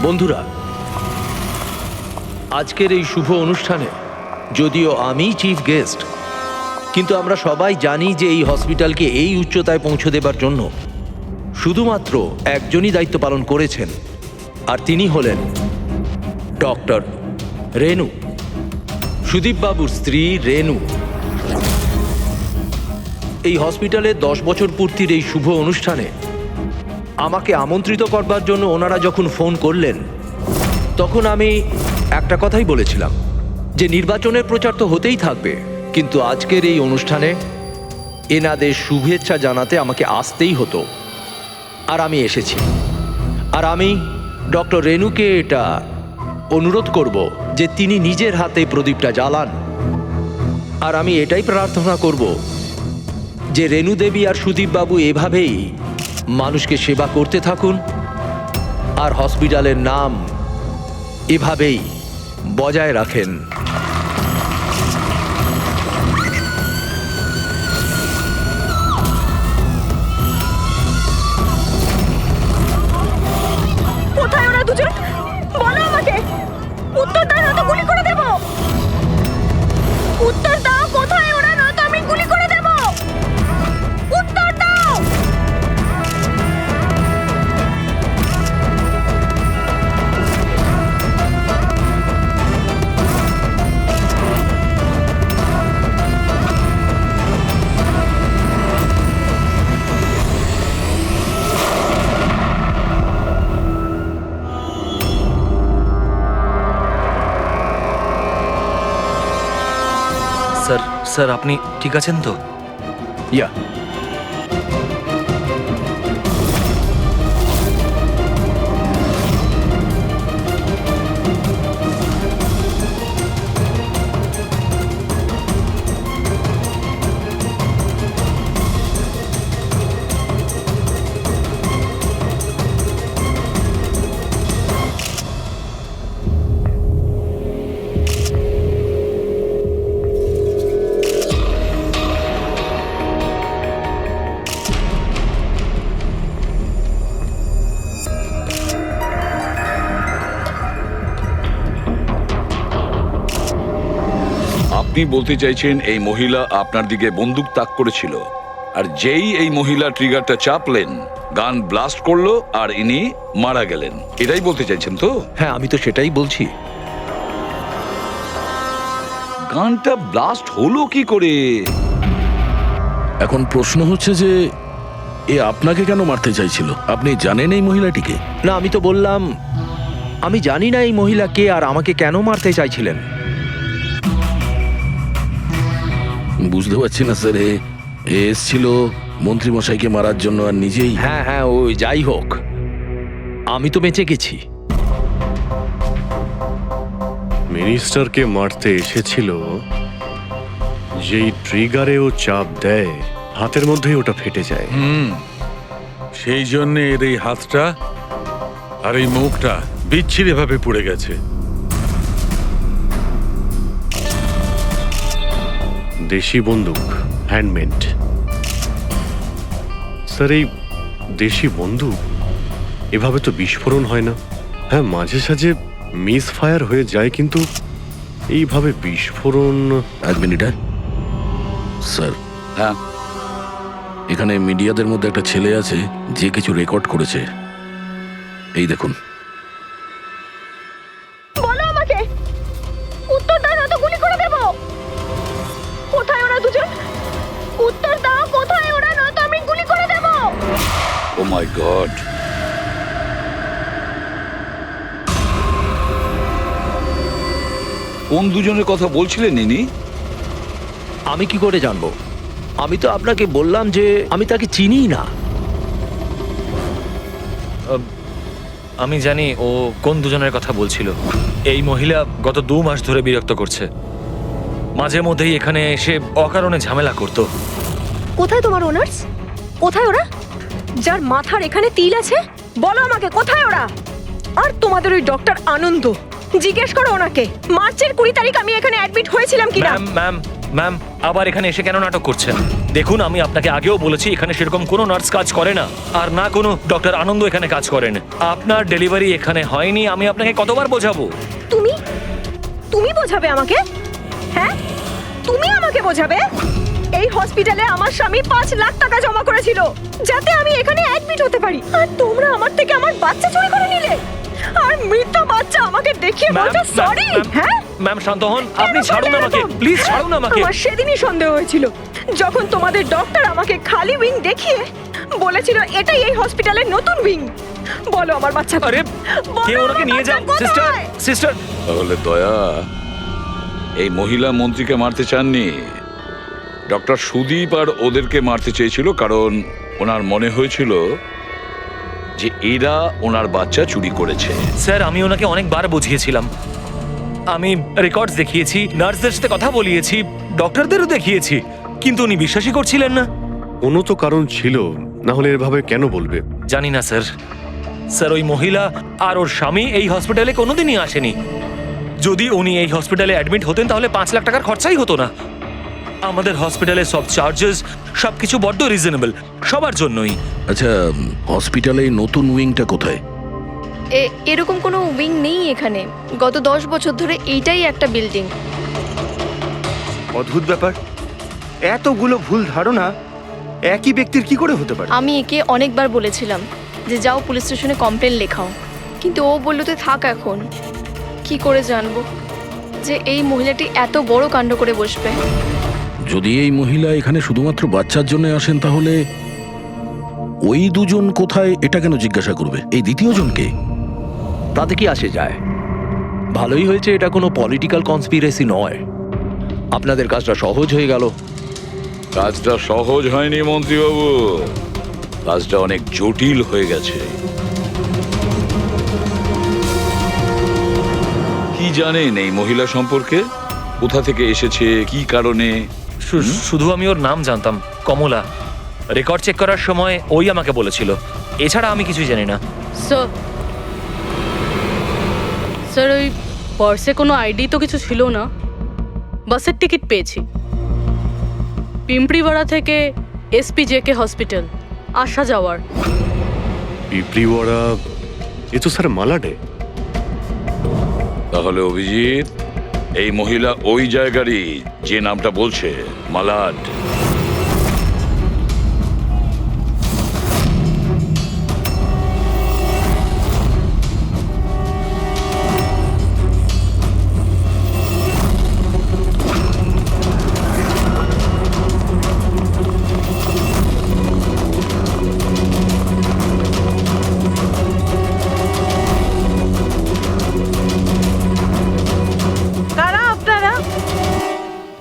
বন্ধুরা, আজকের এই শুভ অনুষ্ঠানে যদিও আমি চিফ গেস্ট, কিন্তু আমরা সবাই জানি যে এই হসপিটালকে এই উচ্চতায় পৌঁছে দেবার জন্য শুধুমাত্র একজনই দায়িত্ব পালন করেছেন, আর তিনি হলেন ডক্টর রেনু, সুদীপ বাবুর স্ত্রী রেনু। এই হসপিটালে 10 বছর পূর্তির এই শুভ অনুষ্ঠানে আমাকে আমন্ত্রিত করবার জন্য ওনারা যখন ফোন করলেন, তখন আমি একটা কথাই বলেছিলাম যে নির্বাচনের প্রচার তো হতেই থাকবে, কিন্তু আজকের এই অনুষ্ঠানে এনাদের শুভেচ্ছা জানাতে আমাকে আসতেই হতো। আর আমি এসেছি। আর আমি ডক্টর রেনুকে এটা অনুরোধ করব যে তিনি নিজের হাতে প্রদীপটা জ্বালান। আর আমি এটাই প্রার্থনা করব যে রেনু দেবী আর সুদীপ বাবু এভাবেই মানুষকে সেবা করতে থাকুন, আর হসপিটালের নাম এভাবেই বজায় রাখেন। কোথায় ওরা দুজন? বলো আমাকে। উত্তর দাও, নয়তো গুলি করে দেব। উত্তর দাও, কোথায় ওরা, নয়তো আমি গুলি করে দেব। উত্তর দাও। স্যার আপনি ঠিক আছেন তো? ইয়া, আপনি বলতে চাইছেন এই মহিলা আপনার দিকে বন্দুক তাক করেছিল, আর যেই এই মহিলা ট্রিগারটা চাপলেন, গান ব্লাস্ট করলো আর ইনি মারা গেলেন, এটাই বলতে চাইছেন তো? হ্যাঁ, আমি তো সেটাই বলছি। গানটা ব্লাস্ট হলো কি করে? এখন প্রশ্ন হচ্ছে যে এ আপনাকে কেন মারতে চাইছিল? আপনি জানেন এই মহিলাটিকে? না, আমি তো বললাম আমি জানি না এই মহিলা কে আর আমাকে কেন মারতে চাইছিলেন। বুঝতে পারছি না স্যার। এ এসছিল মন্ত্রী মশাইকে মারার জন্য আর নিজেই। হ্যাঁ হ্যাঁ, ওই যাই হোক, আমি তো বেঁচে গেছি। মিনিস্টারকে মারতে এসেছিল, যেই ট্রিগারে ও চাপ দেয় হাতের মধ্যেই ওটা ফেটে যায়। সেই জন্য এর এই হাতটা আর এই মুখটা বিচ্ছিরি ভাবে পুড়ে গেছে। দেশি বন্দুক, হ্যান্ডমেড। স্যার, এই দেশি বন্দুক এভাবে তো বিস্ফোরণ হয় না। হ্যাঁ, মাঝে সাঝে মিস ফায়ার হয়ে যায়, কিন্তু এইভাবে বিস্ফোরণ। এক মিনিট। স্যার, হ্যাঁ, এখানে মিডিয়াদের মধ্যে একটা ছেলে আছে যে কিছু রেকর্ড করেছে। এই দেখুন। বলো আমাকে। উত্তর দাও, নয়তো গুলি করে দেব। কোথায় ওরা দুজন? উত্তর দাও, কোথায় ওরা, নয়তো আমি গুলি করে দেব। ও মাই গড। কোন দুজনের কথা বলছিলেন ইনি? আমি কি করে জানবো? আমি তো আপনাকে বললাম যে আমি তাকে চিনি না। আমি জানি ও কোন দুজনের কথা বলছিল। এই মহিলা গত 2 মাস ধরে বিরক্ত করছে। মাঝে মধ্যেই এখানে এসে অকারণে ঝামেলা করতো। কোথায় তোমার ওনার্স? কোথায় ওরা, যার মাথার এখানে তিল আছে? বলো আমাকে, কোথায় ওরা? আর তোমাদের ওই ডক্টর আনন্দ, জিজ্ঞেস করো ওনাকে মার্চের 20 তারিখ আমি এখানে অ্যাডমিট হয়েছিলাম কিনা। ম্যাম, ম্যাম আবার এখানে এসে কেন নাটক করছেন? দেখুন, আমি আপনাকে আগেও বলেছি এখানে সেরকম কোনো নার্স কাজ করে না, আর না কোনো ডক্টর আনন্দ এখানে কাজ করেন। আপনার ডেলিভারি এখানে হয়নি, আমি আপনাকে কতবার বোঝাবো? তুমি তুমি বোঝাবে আমাকে? হ্যাঁ, তুমি আমাকে বোঝাবে? এই হসপিটালে আমার স্বামী 5 লাখ টাকা জমা করেছিল যাতে আমি এখানে অ্যাডমিট হতে পারি, আর তোমরা আমার থেকে আমার বাচ্চা চুরি করে নিলে, আর মৃত বাচ্চা আমাকে দেখিয়ে বলছো সরি। হ্যাঁ ম্যাম শান্ত হন, আপনি ছাড়ুন আমাকে, প্লিজ ছাড়ুন আমাকে। আমার সেদিনই সন্দেহ হয়েছিল যখন তোমাদের ডক্টর আমাকে খালি উইং দেখিয়ে বলেছিল এটাই এই হসপিটালের নতুন উইং। বলো আমার বাচ্চা আরে কে ওনাকে নিয়ে যাও। Sister, sister. তাহলে দয়া এই মহিলা মন্ত্রীকে মারতে চাননি, ডক্টর সুদীপ আর ওদেরকে মারতে চেয়েছিল, কারণ ওনার মনে হয়েছিল যে এরা ওনার বাচ্চা চুরি করেছে। স্যার আমি ওনাকে অনেকবার বুঝিয়েছিলাম, আমি রেকর্ডস দেখিয়েছি, নার্সদের সাথে কথা বলিয়েছি, ডক্টরদেরও দেখিয়েছি, কিন্তু উনি বিশ্বাসই করছিলেন না। কোনো তো কারণ ছিল, না হলে এভাবে কেন বলবে? জানি না স্যার। স্যার ওই মহিলা আর ওর স্বামী এই হসপিটালে কোনোদিনই আসেনি। যদি উনি এই হসপিটালে অ্যাডমিট হতেন তাহলে 5 লাখ টাকার খরচাই হতো না। আমাদের হসপিটালে সব চার্জেস সবকিছু বড্ড রিজনেবল সবার জন্যই। আচ্ছা, হসপিটালে এই নতুন উইংটা কোথায়? এরকম কোনো উইং নেই এখানে। গত 10 বছর ধরে এইটাই একটা বিল্ডিং। অদ্ভুত ব্যাপার, এতগুলো ভুল ধারণা একই ব্যক্তির কি করে হতে পারে? আমি একে অনেকবার বলেছিলাম যে যাও পুলিশ স্টেশনে কমপ্লেন লেখাও, কিন্তু ও বলল তুই থাক। এখন কি করে জানবো যে এই মহিলাটি এত বড় কাণ্ড করে বসবে? যদি এই মহিলা এখানে শুধুমাত্র বাচ্চার জন্য আসেন, তাহলে ওই দুজন কোথায় এটা কেন জিজ্ঞাসা করবে? এই দ্বিতীয় জনকে? তাতে কি আসে যায়? ভালোই হয়েছে এটা কোনো পলিটিক্যাল কনস্পিরেসি নয়, আপনাদের কাজটা সহজ হয়ে গেল। কাজটা সহজ হয়নি মন্ত্রীবাবু, কাজটা অনেক জটিল হয়ে গেছে। কি জানেন এই মহিলা সম্পর্কে? কোথা থেকে এসেছে, কি কারণে? শুধু আমি ওর নাম জানতাম, কমলা। রেকর্ড চেক করার সময় ওই আমাকে বলেছিল, এছাড়া আমি কিছুই জানি না। স্যার ওই পার্সে কোনো আইডি তো কিছু ছিল না। বাসের টিকিট পেয়েছি, পিম্পড়িওয়াড়া থেকে SPJK হসপিটাল আসা যাওয়ার। পিঁপড়িওয়াড়া? এ তো স্যার মালাডে। তাহলে অভিজিৎ, এই মহিলা ওই জায়গারই যে নামটা বলছে, মালাড। কারা আপনারা?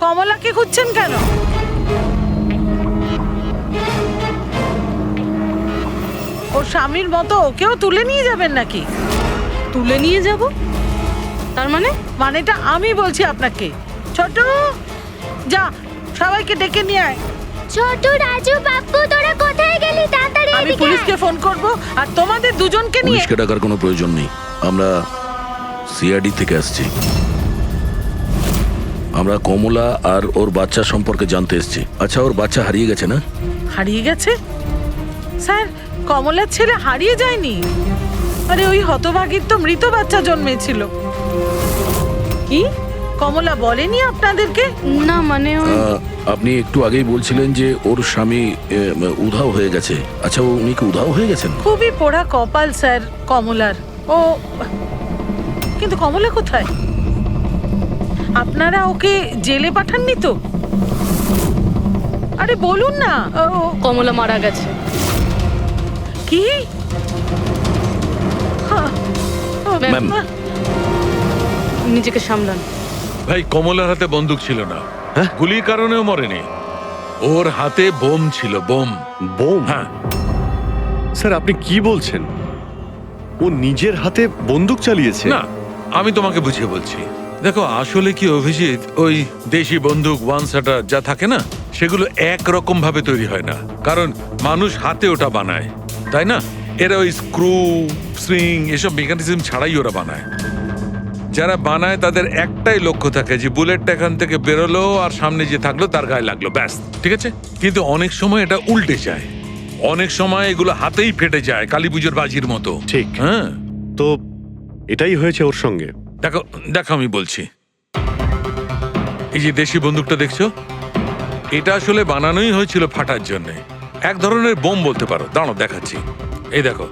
কমলাকে খুঁজছেন কেন? ওর স্বামীর মতো ওকেও তুলে নিয়ে যাবেন নাকি? তুলে নিয়ে যাব? তার মানে? মানেটা আমি বলছি আপনাকে। ছোট, যা সবাইকে ডেকে নিয়ে আয়। ছোট, রাজু, বাপ্পু, তোরা কোথায় গেলি? তাড়াতাড়ি আমি পুলিশকে ফোন করব, আর তোমাদের দুজনকে নিয়ে। পুলিশকে ডাকার কোনো প্রয়োজন নেই, আমরা CID থেকে আসছি। আমরা কমলা আর ওর বাচ্চা সম্পর্কে জানতে এসেছি। আচ্ছা, ওর বাচ্চা হারিয়ে গেছে না? হারিয়ে গেছে? স্যার, কমলার ছেলে হারিয়ে যায়নি। আরে ওই হতভাগীর তো মৃত বাচ্চা জন্মেছিল। কি কমলা বলেনি আপনাদেরকে? না মানে আপনি একটু আগেই বলছিলেন যে ওর স্বামী উধাও হয়ে গেছে। আচ্ছা, উনি কি উধাও হয়ে গেছেন? খুবই পোড়া কপাল স্যার কমলার। ও কিন্তু কমলা কোথায়? আপনারা ওকে জেলে পাঠাননি তো? আরে বলুন না। কমলা মারা গেছে। কি? ম্যাম, নিজেকে সামলান। ভাই, কমলার হাতে বন্দুক ছিল না, গুলির কারণেও মরেনি। ওর হাতে বোম ছিল, বোম। বোম? হ্যাঁ। স্যার আপনি কি বলছেন? ও নিজের হাতে বন্দুক চালিয়েছে? না, আমি তোমাকে বুঝিয়ে বলছি। দেখো, আসলে কি অভিজিৎ, ওই দেশি বন্দুক ওয়ান শাটার যা থাকে না, সেগুলো একরকম ভাবে তৈরি হয় না, কারণ মানুষ হাতে ওটা বানায়, তাই না? এরা ওই স্ক্রু, স্প্রিং এসব মেকানিজম ছাড়াই ওরা বানায়। যারা বানায় তাদের একটাই লক্ষ্য থাকে যে বুলেটটা এখান থেকে বেরোলো আর সামনে যে থাকলো তার গায়ে লাগলো, ব্যাস, ঠিক আছে? কিন্তু অনেক সময় এটা উল্টে যায়, অনেক সময় এগুলো হাতেই ফেটে যায়, কালী পুজোর বাজির মতো। ঠিক। হ্যাঁ, তো এটাই হয়েছে ওর সঙ্গে। দেখো দেখো আমি বলছি, এই যে দেশি বন্দুকটা দেখছো, এটা আসলে বানানোই হয়েছিল ফাটার জন্য, এক ধরনের বোম বলতে পারো। দাঁড়াও দেখাচ্ছি, এই দেখো,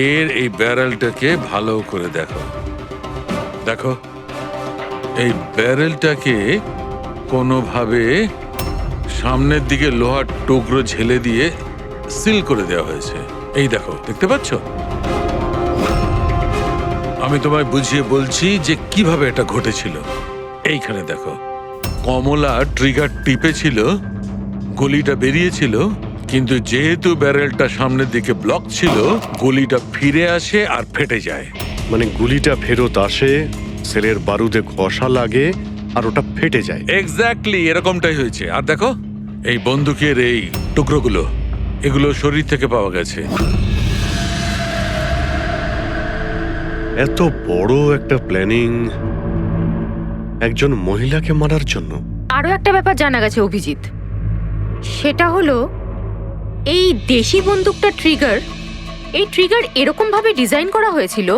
এর এই ব্যারেলটাকে ভালো করে দেখো, দেখো এই ব্যারেলটাকে কোনোভাবে সামনের দিকে লোহার টুকরো ঝেলে দিয়ে সিল করে দেওয়া হয়েছে। এই দেখো, দেখতে পাচ্ছ? আমি তোমায় বুঝিয়ে বলছি যে কিভাবে এটা ঘটেছিল। এইখানে দেখো, কমলা ট্রিগার টিপেছিল, গুলিটা বেরিয়েছিল, কিন্তু যেহেতু ব্যারেলটা সামনের দিকে ব্লক ছিল, গুলিটা ফিরে আসে আর ফেটে যায়। মানে গুলিটা ফেরত আসে, সেলের বারুদে ঘষা লাগে আর ওটা ফেটে যায়। এক্স্যাক্টলি এরকমটাই হয়েছে। আর দেখো এই বন্দুকের এই টুকরোগুলো, এগুলো শরীর থেকে পাওয়া গেছে। এত বড় একটা প্ল্যানিং একজন মহিলাকে মারার জন্য। আরও একটা ব্যাপার জানা গেছে অভিজিৎ, সেটা হলো এই দেশি বন্দুকটা এই ট্রিগার এরকমভাবে ডিজাইন করা হয়েছিল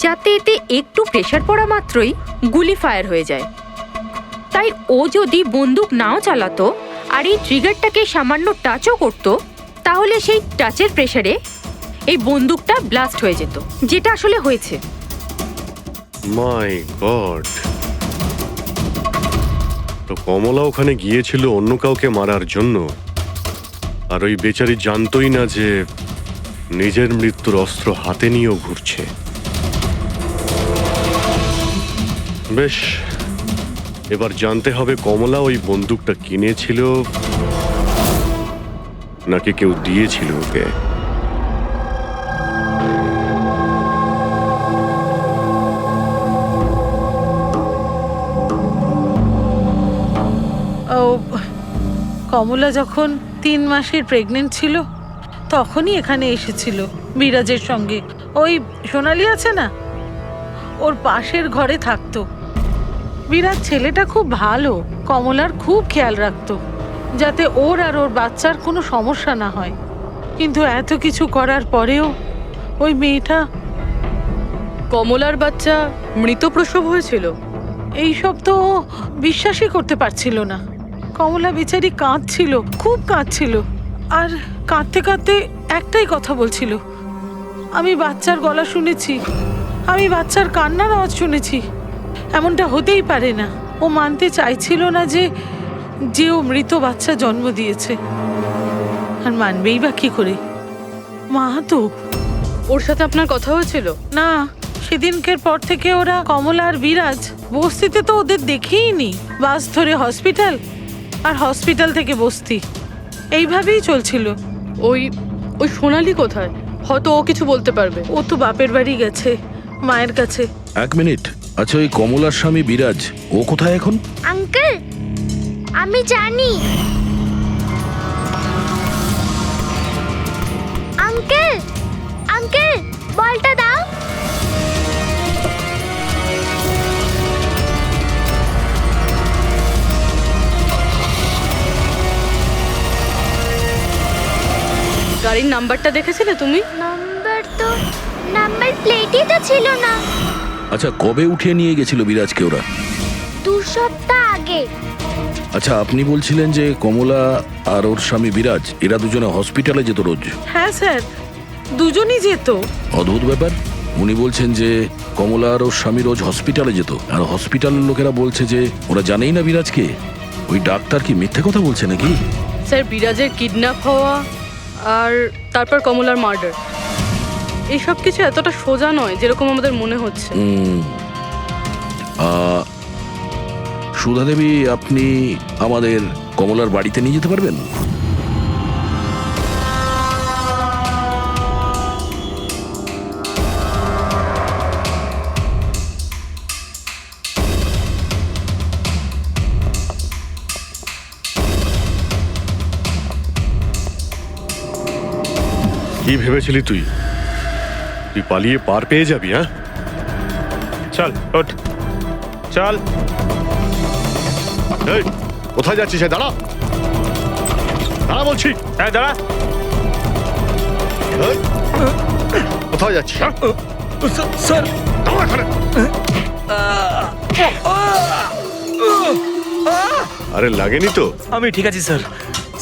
যাতে এতে একটু প্রেসার পড়া মাত্রই গুলি ফায়ার হয়ে যায়। তাই ও যদি বন্দুক নাও চালাতো আর এই ট্রিগারটাকে সামান্য টাচও করতো, তাহলে সেই টাচের প্রেসারে এই বন্দুকটা ব্লাস্ট হয়ে যেত, যেটা আসলে হয়েছে। মাই গড! তো কমলা ওখানে গিয়েছিল অন্য কাউকে মারার জন্য, আর ওই বেচারি জানতোই না যে নিজের মৃত্যুর অস্ত্র হাতে নিয়েও ঘুরছে। বেশ, এবার জানতে হবে কমলা ওই বন্দুকটা কিনেছিল নাকি কেউ দিয়েছিল ওকে। ও, কমলা যখন 3 মাসের প্রেগনেন্ট ছিল তখনই এখানে এসেছিল বিরাজের সঙ্গে। ওই সোনালি আছে না, ওর পাশের ঘরে থাকতো। বিরাজ ছেলেটা খুব ভালো, কমলার খুব খেয়াল রাখতো যাতে ওর আর ওর বাচ্চার কোনো সমস্যা না হয়। কিন্তু এত কিছু করার পরেও ওই মেয়েটা। কমলার বাচ্চা মৃত প্রসব হয়েছিল? এইসব তো ও বিশ্বাসই করতে পারছিল না। কমলা বেচারি কাঁদছিল, খুব কাঁদছিল, আর কাঁদতে কাঁদতে একটাই কথা বলছিল, আমি বাচ্চার গলা শুনেছি, আমি বাচ্চার কান্নার আওয়াজ শুনেছি, এমনটা হতেই পারে না। ও মানতে চাইছিল না যে ও মৃত বাচ্চা জন্ম দিয়েছে, আর মানবেই বা কি করে? মা তো। ওর সাথে আপনার কথা হয়েছিল? না, সেদিনকের পর থেকে ওরা, কমলা আর বিরাজ, বস্তিতে তো ওদের দেখেই নি। বাস ধরে হসপিটাল, আর হসপিটাল থেকে বস্তি, এইভাবেই চলছিল। ওই সোনালি কোথায়? হয়তো ও কিছু বলতে পারবে। ও তো বাপের বাড়ি গেছে, মায়ের কাছে। এক মিনিট, আচ্ছা ওই কমলার স্বামী বিরাজ, ও কোথায় এখন? আঙ্কেল, আমি জানি। আঙ্কেল, আঙ্কেল, বলটা দাও। গাড়ির নাম্বারটা দেখেছিলে তুমি? নাম্বার প্লেটই তো ছিল না। আচ্ছা কবে উঠিয়ে নিয়ে গেছিল বিরাজকে ওরা? 2 সপ্তাহ আগে। আচ্ছা আপনি বলছিলেন যে কমলা আর ওর স্বামী বিরাজ এরা দুজনে হসপিটালে যেত রোজ? হ্যাঁ স্যার, দুজনই যেত। অদ্ভুত ব্যাপার, উনি বলছেন যে কমলা আর ওর স্বামী রোজ হসপিটালে যেত, আর হসপিটালের লোকেরা বলছে যে ওরা জানেই না বিরাজকে। ওই ডাক্তার কি মিথ্যে কথা বলছে নাকি? স্যার, বিরাজের কিডন্যাপ হওয়া আর তারপর কমলার মার্ডার, এইসব কিছু এতটা সোজা নয় যেরকম আমাদের মনে হচ্ছে। সুধা দেবী, আপনি আমাদের কমলার বাড়িতে নিয়ে যেতে পারবেন? কি ভেবেছিলি তুই? তুই পালিয়ে পার পেয়ে যাবি? হ্যাঁ, চল ওঠ চল। এই, কোথায় যাচ্ছিস? দাঁড়া দাঁড়া বলছি। হ্যাঁ দাঁড়া। এই, কোথায় যাচ্ছিস? স্যার দাঁড়া এখানে। আরে লাগেনি তো? আমি ঠিক আছি স্যার।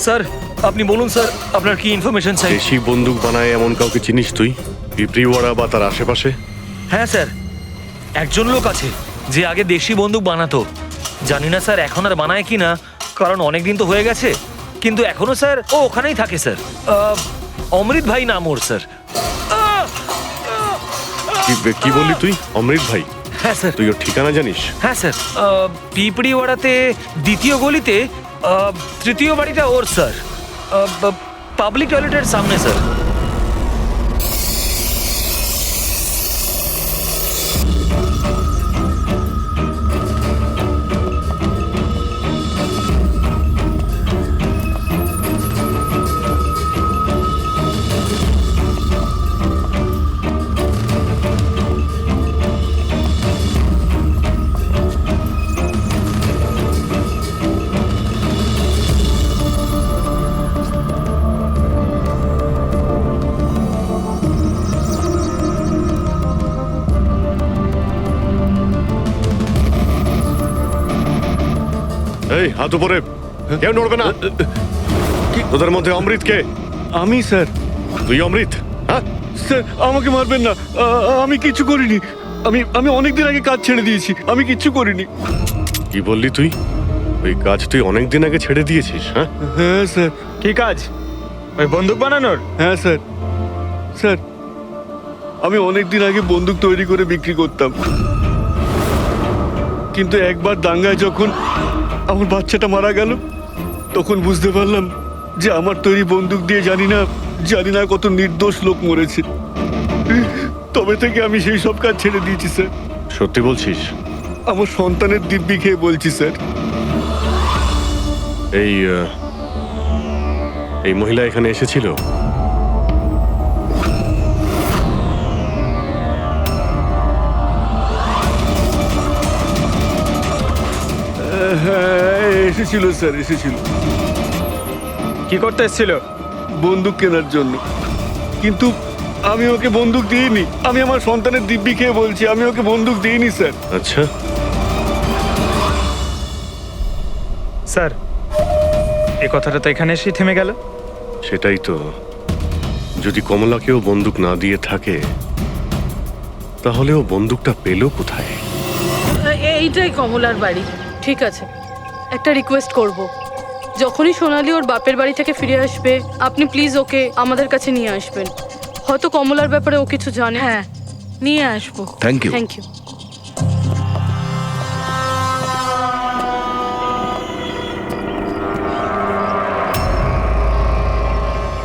স্যার আপনি বলুন স্যার, আপনার কি ইনফরমেশন চাই? দেশি বন্দুক বানায় এমন কাউকে চিনিস তুই? পিঁপড়িওয়াড়া বা তার আশেপাশে? হ্যাঁ স্যার, একজন লোক আছে যে আগে দেশি বন্দুক বানাতো। জানি না স্যার এখন আর বানায় কি না, কারণ অনেক দিন তো হয়ে গেছে। কিন্তু এখনো স্যার ও ওখানেই থাকে স্যার। অমৃত ভাই নাম ওর স্যার। কি বললি তুই? অমৃত ভাই? হ্যাঁ স্যার। তুই ওর ঠিকানা জানিস? হ্যাঁ স্যার, পিঁপড়িওয়াড়াতে দ্বিতীয় গলিতে তৃতীয় বাড়িটা ওর স্যার। পাবলিক টয়লেটের সামনে স্যার। এই হাত উপরে, কেউ নড়বে না। তোদের মধ্যে অমৃত কে? আমি স্যার। তুই অমৃত? হ্যাঁ স্যার আমাকে মারবেন না, আমি কিছু করিনি। আমি অনেকদিন আগে কাজ ছেড়ে দিয়েছি, আমি কিচ্ছু করিনি। কি বললি তুই? ওই কাজ তুই অনেকদিন আগে ছেড়ে দিয়েছিস? হ্যাঁ হ্যাঁ স্যার। কি কাজ? ওই বন্দুক বানানোর? হ্যাঁ স্যার। স্যার আমি অনেকদিন আগে বন্দুক তৈরি করে বিক্রি করতাম, কিন্তু একবার দাঙ্গায় যখন আমার বাচ্চাটা মারা গেল, তখন বুঝতে পারলাম যে আমার তৈরি বন্দুক দিয়ে জানি না কত নির্দোষ লোক মরেছে। তবে থেকে আমি সেই সব কাজ ছেড়ে দিয়েছি স্যার। সত্যি বলছিস? আমার সন্তানের দিব্যি খেয়ে বলছি স্যার। এই মহিলা এখানে এসেছিল? হ্যাঁ এসেছিল স্যার, এসেছিল। কি করতে এসেছিল? বন্দুক কেনার জন্য। কিন্তু আমি ওকে বন্দুক দিইনি। আমি আমার সন্তানের দিব্যি খেয়ে বলছি, আমি ওকে বন্দুক দিইনি স্যার। আচ্ছা, স্যার এই কথাটা তো এখানে এসেই থেমে গেল। সেটাই তো। যদি কমলাকেও বন্দুক না দিয়ে থাকে, তাহলে ও বন্দুকটা পেল কোথায়? এইটাই কমলার বাড়ি। ঠিক আছে, একটা রিকোয়েস্ট করব। যখনই সোনালি ওর বাপের বাড়ি থেকে ফিরে আসবে, আপনি প্লিজ ওকে আমাদের কাছে নিয়ে আসবেন। হয়তো কমলার ব্যাপারে ও কিছু জানে। হ্যাঁ নিয়ে আসবো। Thank you. Thank you.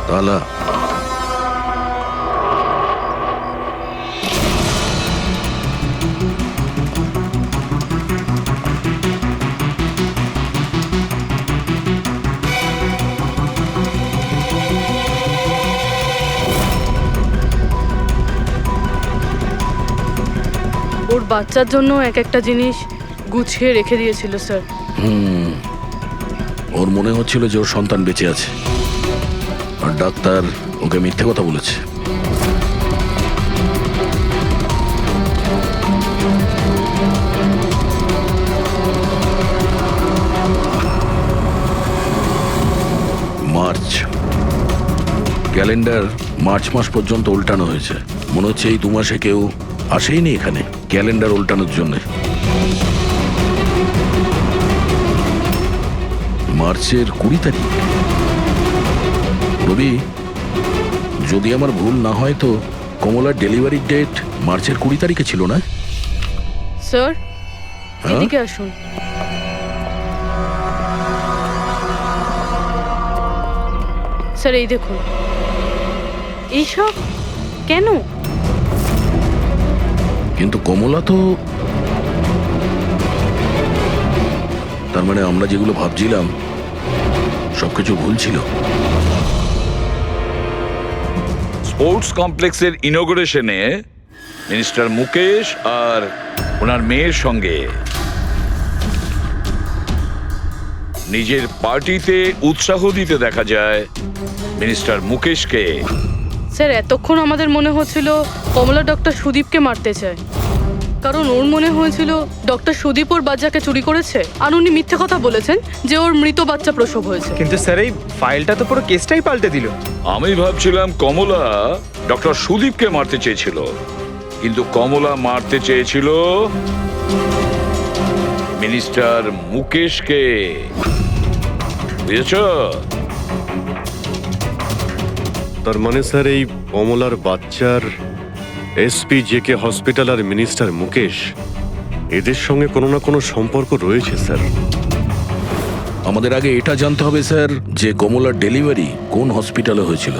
তালা ওর বাচ্চার জন্য এক একটা জিনিস গুছিয়ে রেখে দিয়েছিল স্যার। ওর মনে হচ্ছিল যে ওর সন্তান বেঁচে আছে, আর ডাক্তার ওকে মিথ্যে কথা বলেছে। মার্চ ক্যালেন্ডার মার্চ মাস পর্যন্ত উল্টানো হয়েছে। মনে হচ্ছে এই 2 মাসে কেউ আসেইনি এখানে ক্যালেন্ডার উল্টানোর জন্য। মার্চের 20 তারিখ। রবি, যদি আমার ভুল না হয় তো কমলার ডেলিভারি ডেট মার্চের 20 তারিখে ছিল না? স্যার হ্যাঁ? এদিকে আসুন। স্যার এই দেখুন, এইসব কেন? কিন্তু কমলা তো, তার মানে আমরা যেগুলো ভাবছিলাম সবকিছু ভুল ছিল। স্পোর্টস কমপ্লেক্সের ইনোগ্রেশনে মিনিস্টার মুকেশ আর ওনার মেয়ের সঙ্গে নিজের পার্টিতে উৎসাহ দিতে দেখা যায় মিনিস্টার মুকেশকে। স্যার এতক্ষণ আমাদের মনে হচ্ছিল কমলা ডক্টর সুদীপকে মারতে চায়, কারণ ওর মনে হয়েছিল ডক্টর সুদীপ ওর বাচ্চাকে চুরি করেছে, আর উনি মিথ্যে কথা বলেছেন যে ওর মৃত বাচ্চা প্রসব হয়েছে। কিন্তু স্যার এই ফাইলটা তো পুরো কেসটাই পাল্টে দিল। আমি ভাবছিলাম কমলা ডক্টর সুদীপকে মারতে চেয়েছিল, কিন্তু কমলা মারতে চেয়েছিল মিনিস্টার মুকেশকে। বুঝেছ? তার মানে স্যার এই কমলার বাচ্চার এসপি জেকে হসপিটাল আর মিনিস্টার মুকেশ এদের সঙ্গে কোনো না কোনো সম্পর্ক রয়েছে স্যার। আমাদের আগে এটা জানতে হবে স্যার যে কমলার ডেলিভারি কোন হসপিটালে হয়েছিল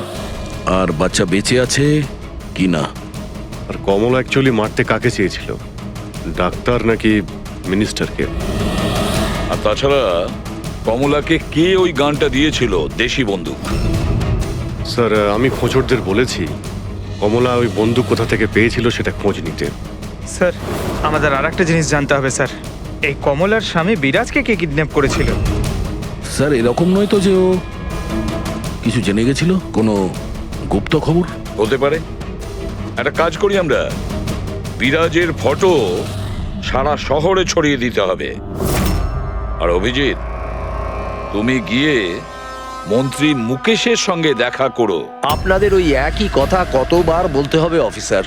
আর বাচ্চা বেঁচে আছে কি না। আর কমলা অ্যাকচুয়ালি মারতে কাকে চেয়েছিল, ডাক্তার নাকি মিনিস্টারকে? আর তাছাড়া কমলাকে কে ওই গানটা দিয়েছিল, দেশি বন্দুক? স্যার আমি খোঁজরদের বলেছি কমলা ওই বন্দুক কোথা থেকে পেয়েছিল সেটা খোঁজ নিতে। স্যার আমাদের আর একটা জিনিস জানতে হবে স্যার, এই কমলার স্বামী বিরাজকে কে কিডন্যাপ করেছিল? স্যার এরকম নয় তো যে ও কিছু জেনে গেছিল, কোনো গুপ্ত খবর? হতে পারে। একটা কাজ করি আমরা, বিরাজের ফটো সারা শহরে ছড়িয়ে দিতে হবে। আর অভিজিৎ, তুমি গিয়ে মন্ত্রী মুকেশের সঙ্গে দেখা করো। আপনাদের ওই একই কথা কতবার বলতে হবে অফিসার?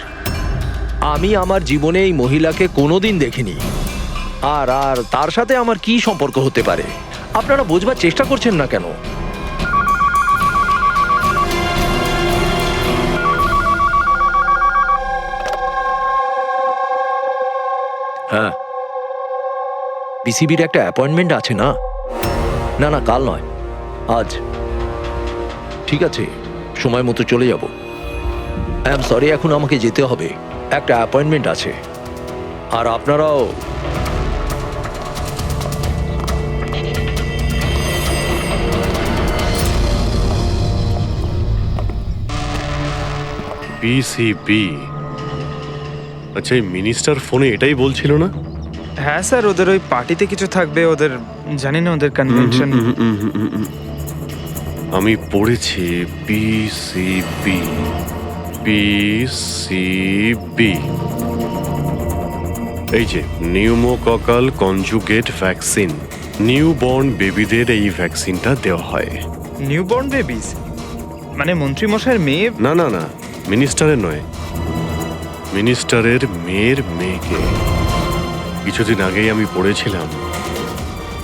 আমি আমার জীবনে এই মহিলাকে কোনোদিন দেখিনি, আর আর তার সাথে আমার কি সম্পর্ক হতে পারে? আপনারা বোঝবার চেষ্টা করছেন না কেন? হ্যাঁ, বিসিবির একটা অ্যাপয়েন্টমেন্ট আছে না? না না, কাল নয়, আজ। ঠিক আছে, সময় মতো চলে যাব। আই এম সরি, এখন আমাকে যেতে হবে, একটা অ্যাপয়েন্টমেন্ট আছে। আর আপনারাও। বিসিবি, আচ্ছা এই মিনিস্টার ফোনে এটাই বলছিল না? হ্যাঁ স্যার, ওদের ওই পার্টিতে কিছু থাকবে, ওদের জানি না ওদের কনভেনশন। আমি পড়েছি বিসিবি, বিসিবি, এই যে নিউমোককাল কনজুগেট ভ্যাকসিন, নিউবর্ন বেবিদের এই ভ্যাকসিনটা দেওয়া হয়। নিউবর্ন বেবিস মানে মন্ত্রী মশাইয়ের মেয়ে? না না না, মিনিস্টারের নয়, মিনিস্টারের মেয়ের মেয়েকে। কিছুদিন আগেই আমি পড়েছিলাম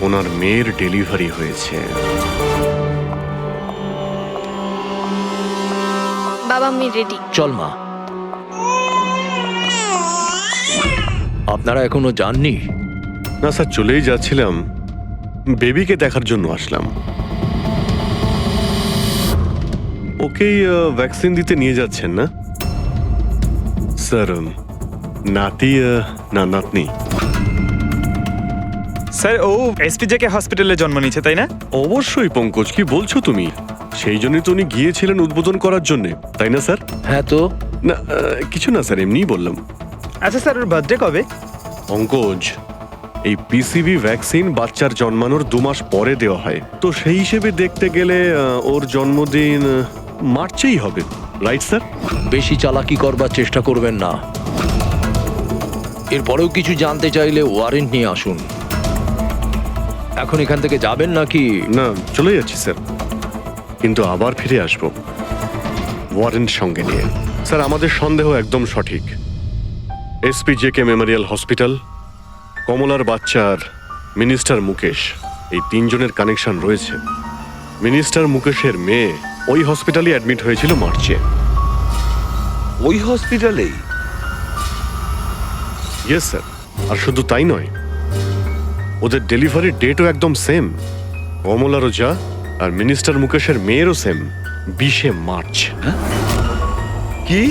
ওনার মেয়ের ডেলিভারি হয়েছে। বাবা আমি রেডি। চল মা। আপনারা এখনো যাননি? না স্যার, চলেই যাচ্ছিলাম, বেবিকে দেখার জন্য আসলাম। ওকেই ভ্যাকসিন দিতে নিয়ে যাচ্ছেন না স্যার? নাতি না নাতনি? স্যার ও এসপিজেকে হসপিটালে জন্ম নিয়েছে, তাই না? অবশ্যই পঙ্কজ, কি বলছো তুমি? সেই জন্যই তো উনি গিয়েছিলেন উদ্বোধন করার জন্য, তাই না স্যার? হ্যাঁ তো। না কিছু না স্যার, এমনিই বললাম। আচ্ছা স্যার, ওর বার্থডে কবে? পঙ্কজ, এই পিসিবি ভ্যাকসিন বাচ্চার জন্মানোর 2 মাস পরে দেওয়া হয়, তো সেই হিসেবে দেখতে গেলে ওর জন্মদিন মার্চেই হবে, রাইট স্যার? বেশি চালাকি করবার চেষ্টা করবেন না। এরপরেও কিছু জানতে চাইলে ওয়ারেন্ট নিয়ে আসুন। এখন এখান থেকে যাবেন নাকি? না, চলে যাচ্ছি স্যার, কিন্তু আবার ফিরে আসবো ওয়ারেন্ট সঙ্গে নিয়ে। স্যার আমাদের সন্দেহ একদম সঠিক। এসপি জেকে মেমোরিয়াল হসপিটাল, কমলার বাচ্চার মিনিস্টার মুকেশ, এই 3 জনের কানেকশন রয়েছে। মিনিস্টার মুকেশের মেয়ে ওই হসপিটালে অ্যাডমিট হয়েছিল মার্চে। ওই হসপিটালেই? ইয়েস স্যার, আর শুধু তাই নয়, ওদের ডেলিভারির ডেটও একদম সেম। কমলারও যা আর মিনিস্টার মুকেশের মেয়েরও সেম, 20শে মার্চ। কি?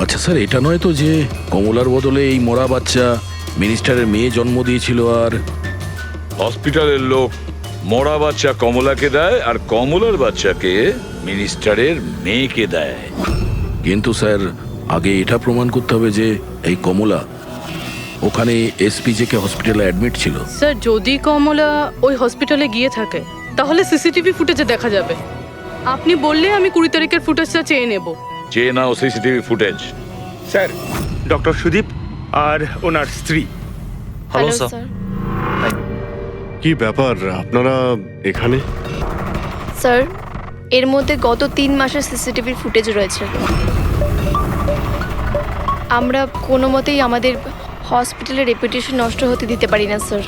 আচ্ছা স্যার, এটা নয় তো যে কমলার বদলে এই মরা বাচ্চা মিনিস্টারের মেয়ে জন্ম দিয়েছিল, আর হসপিটালের লোক মরা বাচ্চা কমলাকে দেয় আর কমলার বাচ্চাকে মিনিস্টারের মেয়েকে দেয়? কিন্তু স্যার আগে এটা প্রমাণ করতে হবে যে এই কমলা ওখানে এসপিজেকে হসপিটালে অ্যাডমিট ছিল। স্যার যদি কমলা ওই হসপিটালে গিয়ে থাকে তাহলে সিসিটিভি ফুটেজে দেখা যাবে। আপনি বললে আমি 20 তারিখের ফুটেজটা চেয়ে নেব। চেয়ে নাও CCTV footage. Sir doctor Sudip আর ওনার স্ত্রী। Hello hello sir. স্যার। কি ব্যাপার আপনারা এখানে? স্যার এর মধ্যে গত 3 মাসের সিসিটিভির ফুটেজ রয়েছে। আমরা কোনো মতেই আমাদের হসপিটালের রেপুটেশন নষ্ট হতে দিতে পারি না স্যার।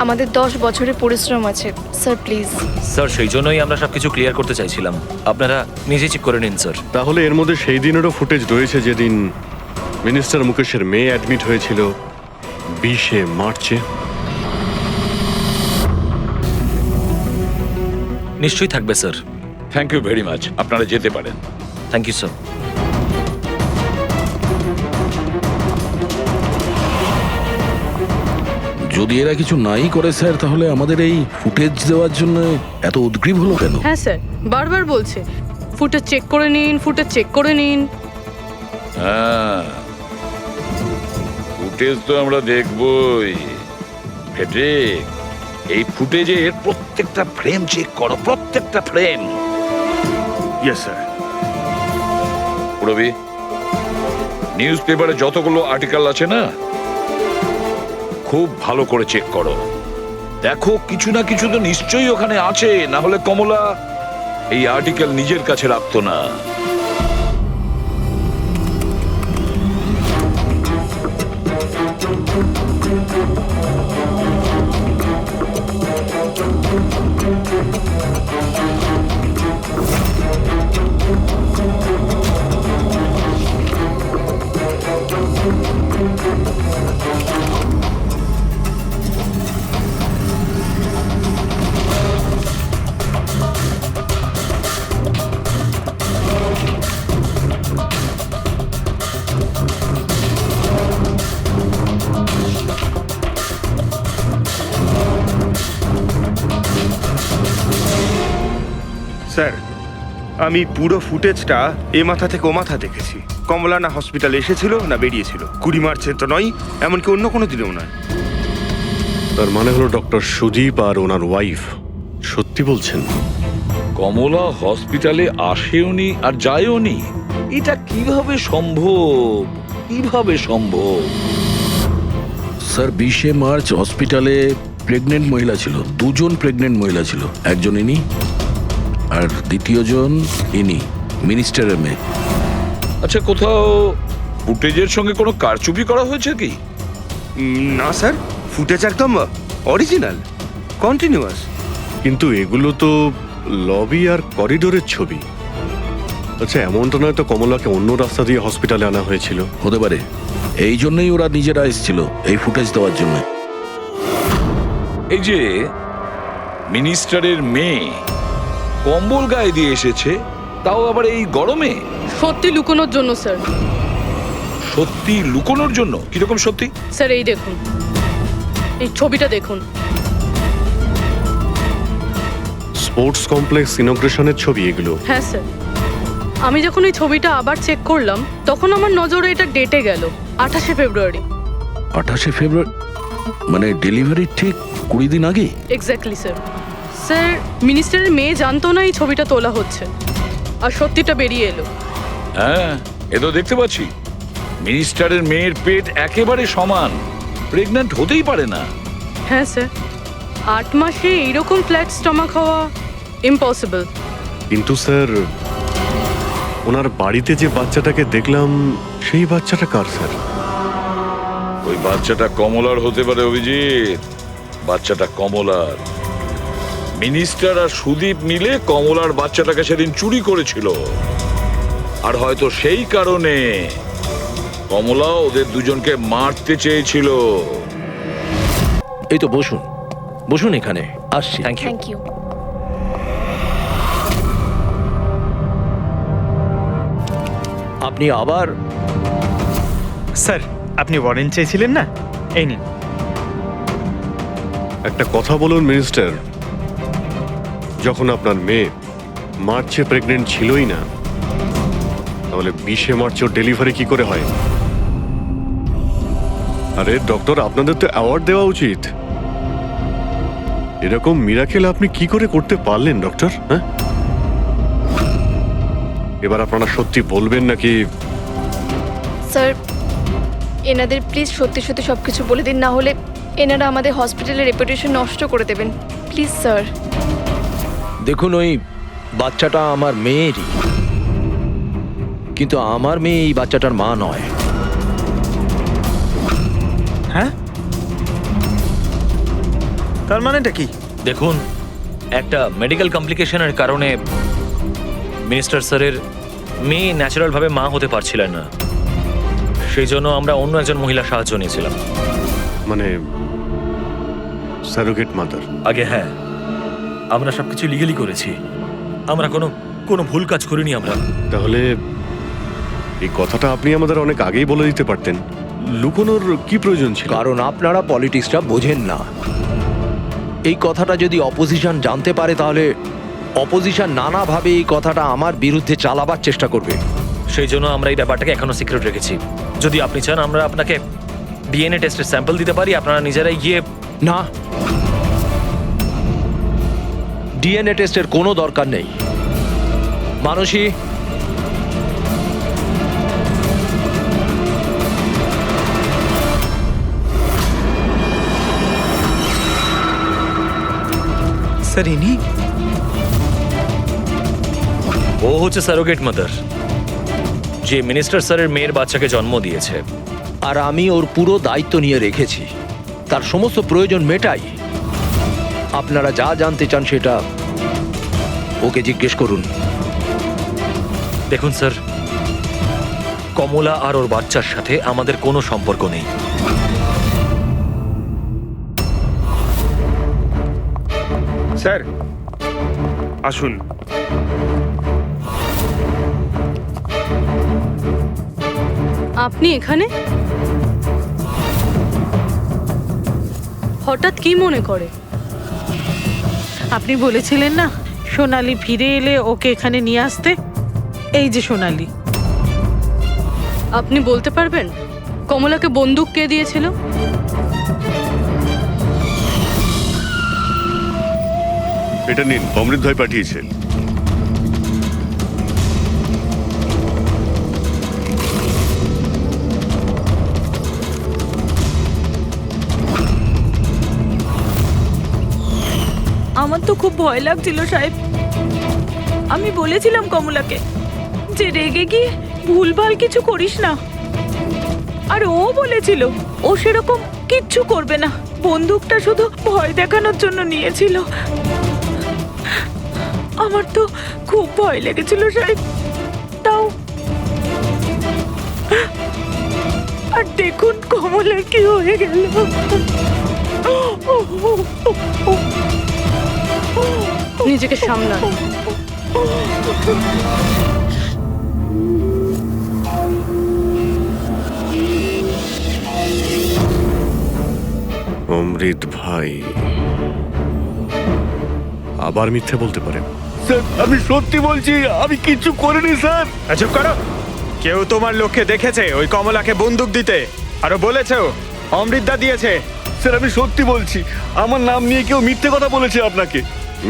আমাদের 10 বছরের পরিশ্রম আছে স্যার, প্লিজ। স্যার সেই জন্যই আমরা সবকিছু ক্লিয়ার করতে চাইছিলাম, আপনারা নিজে চেক করে নিন স্যার। তাহলে এর মধ্যে সেই দিনেরও ফুটেজ রয়েছে যেদিন মিনিস্টার মুকেশের মেয়ে অ্যাডমিট হয়েছিল 20শে মার্চে। নিশ্চয়ই থাকবে sir. Thank you very much, আপনারা যেতে পারেন। Thank you sir. যদি এরা কিছু নাই করে স্যার, তাহলে আমাদের এই ফুটেজ দেওয়ার জন্য এত উদ্গ্রীব হলো কেন? হ্যাঁ স্যার, বারবার বলছে ফুটেজ চেক করে নিন, ফুটেজ চেক করে নিন। হ্যাঁ, ফুটেজ তো আমরা দেখবই। ফেডরিক, এই ফুটেজের প্রত্যেকটা ফ্রেম চেক করো, প্রত্যেকটা ফ্রেম। Yes sir. পুরবি, নিউজ পেপারে যতগুলো আর্টিকেল আছে না, খুব ভালো করে চেক করো। দেখো কিছু না কিছু তো নিশ্চয়ই ওখানে আছে, না হলে কমলা এই আর্টিকেল নিজের কাছে রাখতো না। স্যার আমি পুরো ফুটেজটা এ মাথা থেকে ও মাথা দেখেছি। কমলা না হসপিটালে এসেছিল না বেরিয়েছিল। 20 মার্চে তো নয়, এমনকি অন্য কোনো দিনেও নয়। তার মানে হলো ডক্টর সুদীপ আর ওনার ওয়াইফ সত্যি বলছেন? কমলা হসপিটালে আসেওনি আর যায়ওনি, এটা কিভাবে সম্ভব? কিভাবে সম্ভব? স্যার 20শে মার্চ হসপিটালে প্রেগনেন্ট মহিলা ছিল, 2 জন প্রেগনেন্ট মহিলা ছিল। একজন ইনি আর দ্বিতীয়জন ইনি, মিনিস্টারের মেয়ে। আচ্ছা, কোথাও ফুটেজের সঙ্গে কোনো কারচুপি করা হয়েছে কি? না স্যার, ফুটেজ একদম অরিজিনাল, কন্টিনিউয়াস। কিন্তু এগুলো তো লবি আর করিডোরের ছবি। আচ্ছা, এমনটা নয় তো কমলাকে অন্য রাস্তা দিয়ে হসপিটালে আনা হয়েছিল? হতে পারে, এই জন্যই ওরা নিজেরা এসেছিল এই ফুটেজ দেওয়ার জন্য। এই যে মিনিস্টারের মেয়ে কম্বল গায়ে দিয়ে এসেছে, তাও আবার এই গরমে। সত্যি লুকোনোর জন্য স্যার। সত্যি লুকোনোর জন্য? কিরকম সত্যি? স্যার এই দেখুন, এই ছবিটা দেখুন। স্পোর্টস কমপ্লেক্স ইনগ্রেশনের ছবি এগুলো? হ্যাঁ স্যার, আমি যখন এই ছবিটা আবার চেক করলাম তখন আমার নজরে এটা ডেটে গেল 28শে ফেব্রুয়ারি। 28শে ফেব্রুয়ারি মানে ডেলিভারির ঠিক 20 দিন আগে? Exactly sir. স্যার মিনিস্টারের মেয়ে জানতো না এই ছবিটা তোলা হচ্ছে, আর সত্যিটা বেরিয়ে এলো। হ্যাঁ, এ তো দেখতে পাচ্ছি। মিনিস্টারের মেয়ের পেট একেবারে সমান, প্রেগন্যান্ট হতেই পারে না। হ্যাঁ স্যার, 8 মাসে এইরকম ফ্ল্যাট স্টমাক হওয়া ইম্পসিবল। কিন্তু স্যার, ওনার বাড়িতে যে বাচ্চাটাকে দেখলাম সেই বাচ্চাটা কার স্যার? ওই বাচ্চাটা কমলার হতে পারে অভিজিৎ, বাচ্চাটা কমলার। মিনিস্টার আর সুদীপ মিলে কমলার বাচ্চাটাকে সেদিন চুরি করেছিল, আর হয়তো সেই কারণে কমলা ওদের দুজনকে মারতে চেয়েছিল। এই তো বসুন, বসুন এখানে, আসছি। Thank you. Thank you. আপনি আবার? স্যার আপনি ওয়ারেন্ট চেয়েছিলেন না, এই নিন। একটা কথা বলুন মিনিস্টার, যখন আপনার মেয়ে মার্চে প্রেগনেন্ট ছিলই না, তাহলে 20 মার্চ ওর ডেলিভারি কি করে হয়? আরে ডক্টর, আপনাদের তো অ্যাওয়ার্ড দেওয়া উচিত। এরকম মিরাকেল আপনি কি করে করতে পারলেন ডক্টর? হ্যাঁ, এবার আপনারা সত্যি বলবেন নাকি? স্যার, এনাদের প্লিজ সত্যি সত্যি সব কিছু বলে দিন, না হলে এনারা আমাদের হসপিটালের রেপুটেশন নষ্ট করে দেবেন। Please sir. দেখুন, ওই বাচ্চাটা আমার মেয়েরই, কিন্তু আমার মেয়ে এই বাচ্চাটার মা নয়। হ্যাঁ, তার মানেটা কি? দেখুন, একটা মেডিকেল কমপ্লিকেশনের কারণে মিনিস্টার স্যারের মেয়ে ন্যাচারালভাবে মা হতে পারছিলেন না। সেই জন্য আমরা অন্য একজন মহিলা সাহায্য নিয়েছিলাম। মানে সারোগেট মাদার? আগে হ্যাঁ, আমরা সবকিছু লিগালি করেছি। আমরা কোনো ভুল কাজ করিনি আমরা। তাহলে এই কথাটা আপনি আমাদের অনেক আগেই বলে দিতে পারতেন। লুকোনোর কি প্রয়োজন ছিল? কারণ আপনারা পলিটিক্সটা বোঝেন না। এই কথাটা যদি অপোজিশন জানতে পারে, তাহলে অপোজিশন নানাভাবে এই কথাটা আমার বিরুদ্ধে চালাবার চেষ্টা করবে। সেই জন্য আমরা এই ব্যাপারটাকে এখনো সিক্রেট রেখেছি। যদি আপনি চান, আমরা আপনাকে ডিএনএ টেস্টের স্যাম্পল দিতে পারি, আপনারা নিজেরাই গিয়ে। না, ডিএনএ টেস্টের কোনো দরকার নেই। মানসী, স্যার, ইনি? ও হচ্ছে সারোগেট মাদার, যে মিনিস্টার স্যারের মেয়ের বাচ্চাকে জন্ম দিয়েছে। আর আমি ওর পুরো দায়িত্ব নিয়ে রেখেছি, তার সমস্ত প্রয়োজন মেটাই। আপনারা যা জানতে চান সেটা ওকে জিজ্ঞেস করুন। দেখুন স্যার, কমলা আর ওর বাচ্চার সাথে আমাদের কোনো সম্পর্ক নেই। স্যার, আসুন। আপনি এখানে হঠাৎ কি মনে করে? আপনি বলেছিলেন না সোনালি ফিরে এলে ওকে এখানে নিয়ে আসতে। এই যে সোনালি। আপনি বলতে পারবেন কমলাকে বন্দুক কে দিয়েছিল? এটা নিন, অমৃত ভাই পাঠিয়েছে। আমার তো খুব ভয় লাগছিল সাহেব। আমি বলেছিলাম কমলাকে যে রেগে গিয়ে ভুলভাল কিছু করিস না, আর ও বলেছিল ও সেরকম কিচ্ছু করবে না, বন্দুকটা শুধু ভয় দেখানোর জন্য নিয়েছিল। আমার তো খুব ভয় লেগেছিল সাহেব। তাও আর দেখুন কমলার কি হয়ে গেল। নিজেকে সামলান। অমৃত ভাই আবার মিথ্যে বলতে পারেন? স্যার, আমি সত্যি বলছি, আমি কিচ্ছু করিনি স্যার। চুপ করো। কেউ তোমার লোককে দেখেছে ওই কমলাকে বন্দুক দিতে? আরো বলেছেও অমৃতদা দিয়েছে। স্যার, আমি সত্যি বলছি, আমার নাম নিয়ে কেউ মিথ্যে কথা বলেছে আপনাকে।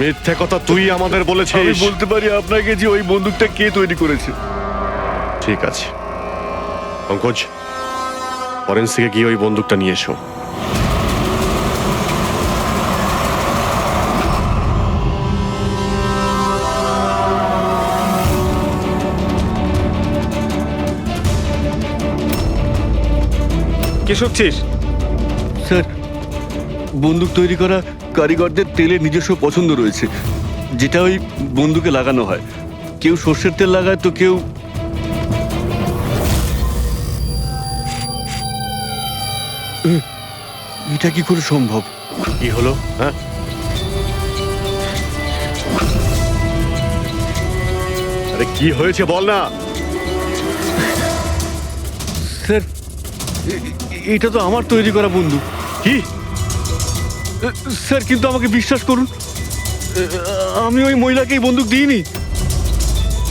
মিথ্যে কথা তুই আমাদের আমি বলেছিস। বলতে পারি আপনাকে যে ওই বন্দুকটা কে তৈরি করেছে। ঠিক আছে পঙ্কজ, ফরেন্সিকে গিয়ে ওই বন্দুকটা নিয়ে এসো। কি শুনছিস? স্যার, বন্দুক তৈরি করা কারিগরদের তেলের নিজস্ব পছন্দ রয়েছে, যেটা ওই বন্দুকে লাগানো হয়। কেউ সর্ষের তেল লাগায়, তো কেউ এটা কি করে সম্ভব? কি হলো? হ্যাঁ, আরে কি হয়েছে বল না। স্যার, এটা তো আমার তৈরি করা বন্দুক। কি? স্যার, কিন্তু আমাকে বিশ্বাস করুন, আমি ওই মহিলাকে এই বন্দুক দিইনি।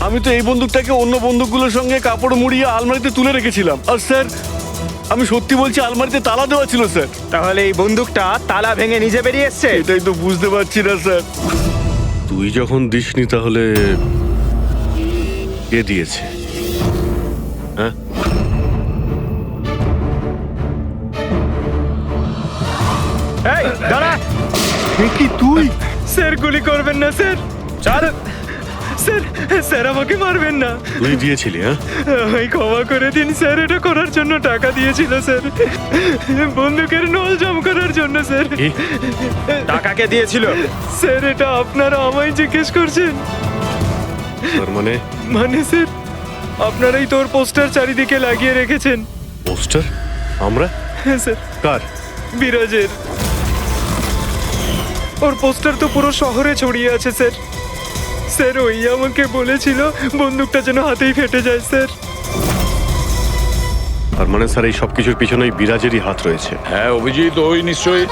আমি তো এই বন্দুকটাকে অন্য বন্দুকগুলোর সঙ্গে কাপড় মুড়িয়ে আলমারিতে তুলে রেখেছিলাম। আর স্যার, আমি সত্যি বলছি, আলমারিতে তালা দেওয়া ছিল স্যার। তাহলে এই বন্দুকটা তালা ভেঙে নিজে বেরিয়ে এসছে। এটাই তো বুঝতে পারছি না স্যার। তুই যখন দিসনি তাহলে কে দিয়েছে? হ্যাঁ, এই দাঁড়া। কি তুই? স্যার গুলি করবেন না স্যার। চার স্যার, স্যার আমাকে মারবেন না। তুই দিয়েছিলি? হ্যাঁ, আমায় ক্ষমা করে দিন স্যার, এটা করার জন্য টাকা দিয়েছিল স্যার, বন্দুকের নল জাম করার জন্য স্যার। কি? টাকা কে দিয়েছিল? স্যার এটা আপনারা আমায় জিজ্ঞেস করছেন? তার মানে মানে স্যার, আপনারাই তোর পোস্টার চারিদিকে লাগিয়ে রেখেছেন। পোস্টার? আমরা? হ্যাঁ স্যার, কার? বিরাজের। ওর পোস্টার তো পুরো শহরে ছড়িয়ে আছে স্যার। স্যার ওই আমাকে বলেছিল বন্দুকটা যেন হাতেই ফেটে যায় স্যার। তার মানে স্যার এই সবকিছুর পিছনেই বিরাজেরই হাত রয়েছে। হ্যাঁ অভিজিৎ, ওই নিশ্চয়ই।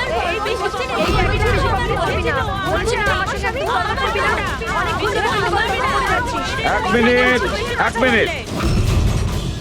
এক মিনিট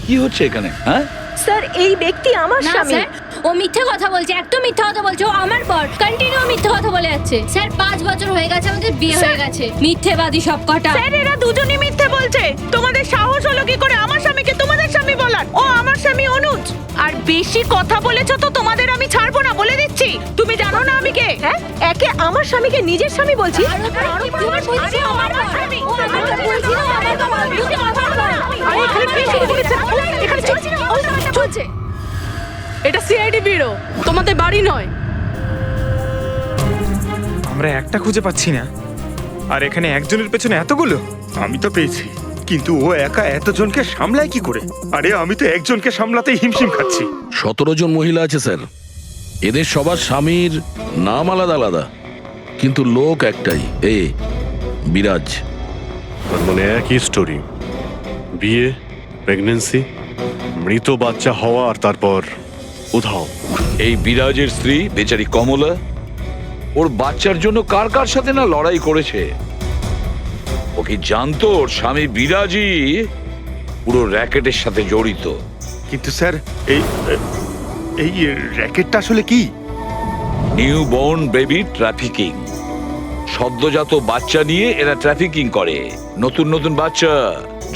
কি হচ্ছে এখানে? হ্যাঁ, স্যার এই ব্যক্তি আমার না স্বামী। স্যার, ও মিথ্যে কথা বলছে, একদম মিথ্যে কথা বলছে। ও আমার পর কন্টিনিউ মিথ্যে কথা বলে যাচ্ছে। স্যার 5 বছর হয়ে গেছে আমাদের বিয়ে হয়ে গেছে। মিথ্যেবাদী সব কটা। স্যার এরা দুজনই মিথ্যে বলছে। তোমাদের সাহস হলো কি করে আমার স্বামীকে তোমাদের স্বামী বলার? ও আমার স্বামী অনুজ। আর বেশি কথা বলেছো তো তোমাদের আমি ছাড়বো না, বলে দিচ্ছি। তুমি জানো না আমি কে? হ্যাঁ, একে আমার স্বামীকে নিজের স্বামী বলছি। তোমার বলছি ও আমার স্বামী। ও আমাকে বলছিল আমার বাবা। মিথ্যে কথা বলে। আরে এখানে কি শুরু করেছে? এখানে চলছে। এটা সিআইডি ব্যুরো, তোমাদের বাড়ি নয়। আমরা একটা খুঁজে পাচ্ছি না, আর এখানে একজনের পেছনে এতগুলো। আমি তো পেয়েছি, কিন্তু ও একা এতজনকে সামলায় কি করে? আরে আমি তো একজনকে সামলাতেই হিমশিম খাচ্ছি। 17 জন মহিলা আছে স্যার। এদের সবার স্বামীর নাম আলাদা আলাদা, কিন্তু লোক একটাই, বিরাজ। তার মানে একই স্টোরি, বিয়ে, প্রেগন্যান্সি, মৃত বাচ্চা হওয়া, আর তারপর উধাও। এই বিরাজের স্ত্রী বেচারি কমলা ওর বাচ্চার জন্য কার কার সাথে না লড়াই করেছে। ও কি জানতো ওর স্বামী বিরাজই পুরো র্যাকেটের সাথে জড়িত? কিন্তু স্যার এই এই র্যাকেটটা আসলে কি? New born baby trafficking. সদ্যজাত বাচ্চা নিয়ে এরা ট্রাফিকিং করে। নতুন নতুন বাচ্চা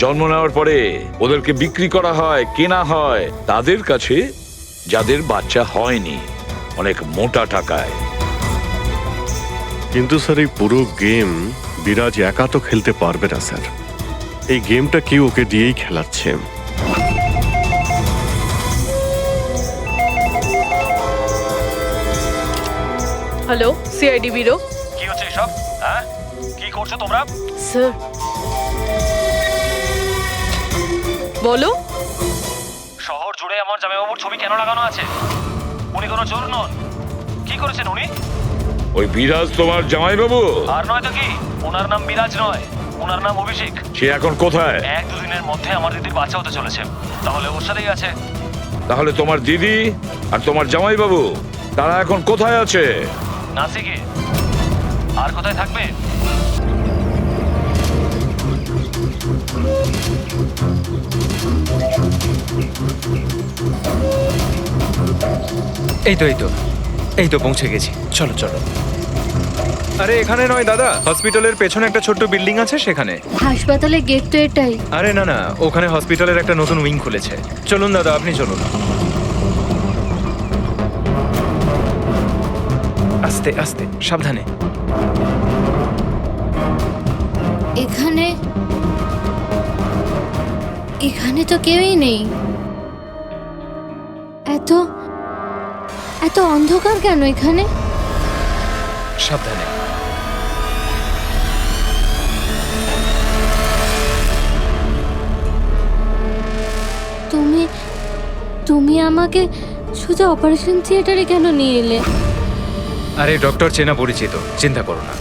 জন্ম নেওয়ার পরে ওদেরকে বিক্রি করা হয়, কেনা হয় তাদের কাছে যাদের বাচ্চা হয়নি, অনেক মোটা টাকায়। কিন্তু স্যার এই পুরো গেম বিরাজ একা তো খেলতে পারবে না স্যার। এই গেমটা কি ওকে দিয়েই খেলাচ্ছে। Hello, CID bureau. কি হচ্ছে এসব? হ্যাঁ, কি করছো তোমরা? স্যার বলো। শহর জুড়ে আমার জামাইবাবুর ছবি কেন লাগানো আছে? উনি কোনো চোর নন। কি করেছেন উনি? ওই বিরাজ তোমার জামাইবাবু? আর নয় তো কি, ওনার নাম বিরাজ নয়, ওনার নাম অভিষেক। সে এখন কোথায়? 1-2 দিনের মধ্যে আমার দিদির বাচ্চা হতে চলেছে। তাহলে ওর সাথেই আছে। তাহলে তোমার দিদি আর তোমার জামাইবাবু তারা এখন কোথায় আছে? নাসিকে। আর কোথায় থাকবে? এই তো পৌঁছে গেছি। চলো চলো। আরে এখানে নয় দাদা, হসপিটালের পেছনে একটা ছোট্ট বিল্ডিং আছে সেখানে। হাসপাতালের গেট তো এটাই। আরে না না, ওখানে হসপিটালের একটা নতুন উইং খুলেছে। চলুন দাদা, আপনি চলুন। আস্তে আস্তে, সাবধানে। এখানে এখানে তো কেউই নেই। এত এত অন্ধকার কেন এখানে? সাবধানে। তুমি তুমি আমাকে শুধু অপারেশন থিয়েটারে কেন নিয়ে এলে? আরে ডক্টর চেনা পরিচিত, চিন্তা করো না।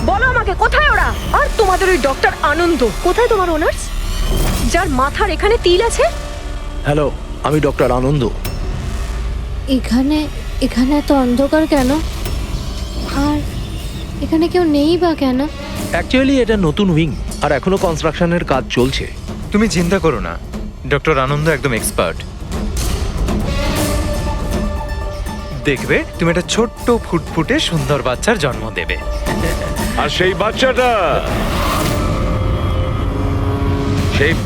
বলো আমাকে কোথায় ওরা? আর তোমাদের ওই ডক্টর আনন্দ কোথায়? তোমার ওনার্স যার মাথার এখানে তিল আছে? হ্যালো, আমি ডক্টর আনন্দ। এখানে এখানে এত অন্ধকার কেন? আর এখানে কেউ নেই বা কেন? অ্যাকচুয়ালি এটা নতুন উইং আর এখনো কনস্ট্রাকশনের কাজ চলছে। তুমি চিন্তা করো না, ডক্টর আনন্দ একদম এক্সপার্ট। দেখবে তুমি একটা ছোট্ট ফুটফুটে সুন্দর বাচ্চার জন্ম দেবে। আর সেই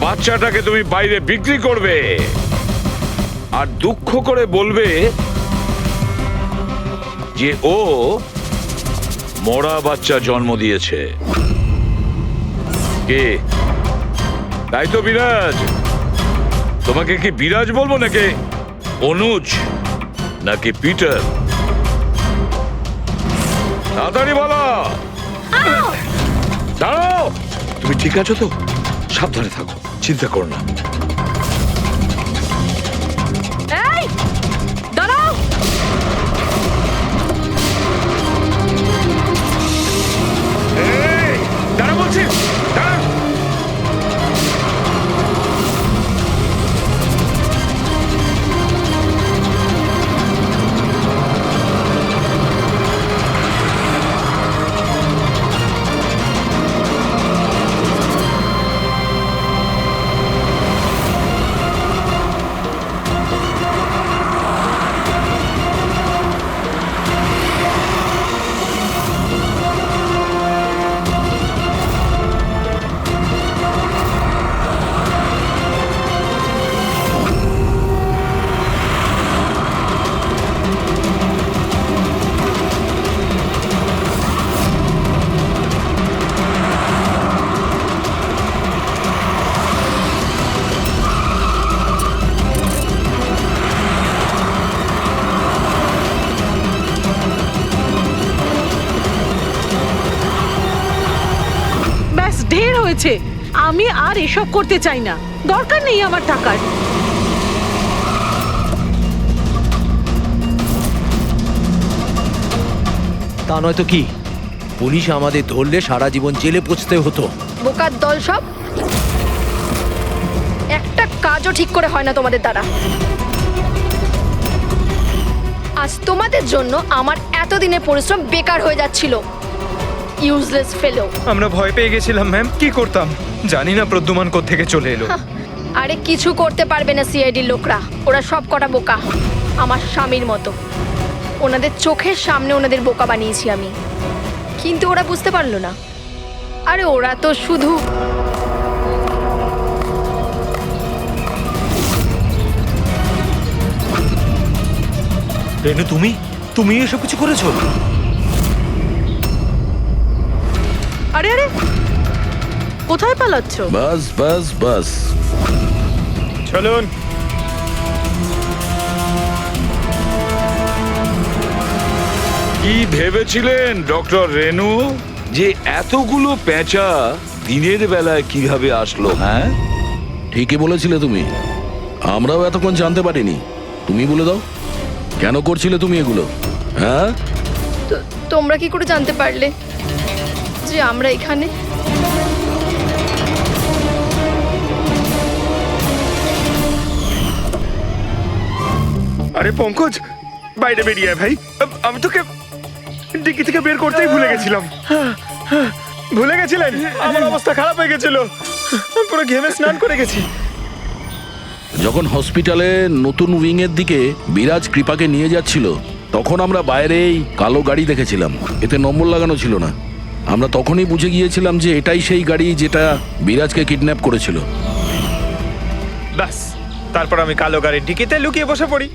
বাচ্চাটাকে তুমি বাইরে বিক্রি করবে আর দুঃখ করে বলবে যে ও মরা বাচ্চা জন্ম দিয়েছে। কে? তাই তো বিরাজ। তোমাকে কি বিরাজ বলবো নাকি অনুজ নাকি পিটার? তাড়াতাড়ি বলো। দাঁড়াও, তুমি ঠিক আছো তো? সাবধানে থাকো, চিন্তা করো না। এই দাঁড়াও। দাঁড়া বলছি, দাঁড়া। ব্যাস ঢের হয়েছে। আমি আর এসব করতে চাই না, দরকার নেই আমার টাকার। তা নয়তো কি, পুলিশ আমাদের ধরলে সারা জীবন জেলে পচতে হতো। বোকার দল সব। একটা কাজও ঠিক করে হয় না তোমাদের দ্বারা। আজ তোমাদের জন্য আমার এতদিনের পরিশ্রম বেকার হয়ে যাচ্ছিল। ইউজলেস ফেলো। আমরা ভয় পেয়ে গেছিলাম ম্যাম, কি করতাম জানি না প্রদ্যুমান কোত্থেকে চলে এলো। আরে কিছু করতে পারবে না সিআইডির লোকরা। ওরা সব কটা বোকা, আমার স্বামীর মতো। ওনাদের চোখের সামনে ওনাদের বোকা বানিয়েছি আমি, কিন্তু ওরা বুঝতে পারলো না। আরে ওরা তো শুধু রেনু, তুমি এসব কিছু করেছো? আরে আরে, কোথায় পালাচ্ছ? বাস বাস বাস। চলুন। কি ভেবেছিলেন ডক্টর রেনু যে এতগুলো পেঁচা দিনের বেলায় কিভাবে আসলো? হ্যাঁ, ঠিকই বলেছিলে তুমি, আমরাও এতক্ষণ জানতে পারিনি। তুমি বলে দাও, কেন করছিলে তুমি এগুলো? হ্যাঁ, তোমরা কি করে জানতে পারলে যে আমরা এখানে? আরে পঙ্কজ, বাইরে বেরিয়ে আয় ভাই। আমি তোকে ডিকি থেকে বের করতেই ভুলে গেছিলাম। ভুলে গেছিলেন? আমার অবস্থা খারাপ হয়ে গেছিল, পুরো ঘেমে স্নান করে গেছি। যখন হসপিটালে নতুন উইং এর দিকে বিরাজ কৃপাকে নিয়ে যাচ্ছিল, তখন আমরা বাইরেই কালো গাড়ি দেখেছিলাম, এতে নম্বর লাগানো ছিল না। আমরা তখনই বুঝে গিয়েছিলাম যে এটাই সেই গাড়ি যেটা বিরাজকে কিডন্যাপ করেছিল। ব্যাস, তারপর আমি কালো গাড়ির ডিকিতে লুকিয়ে বসে পড়ি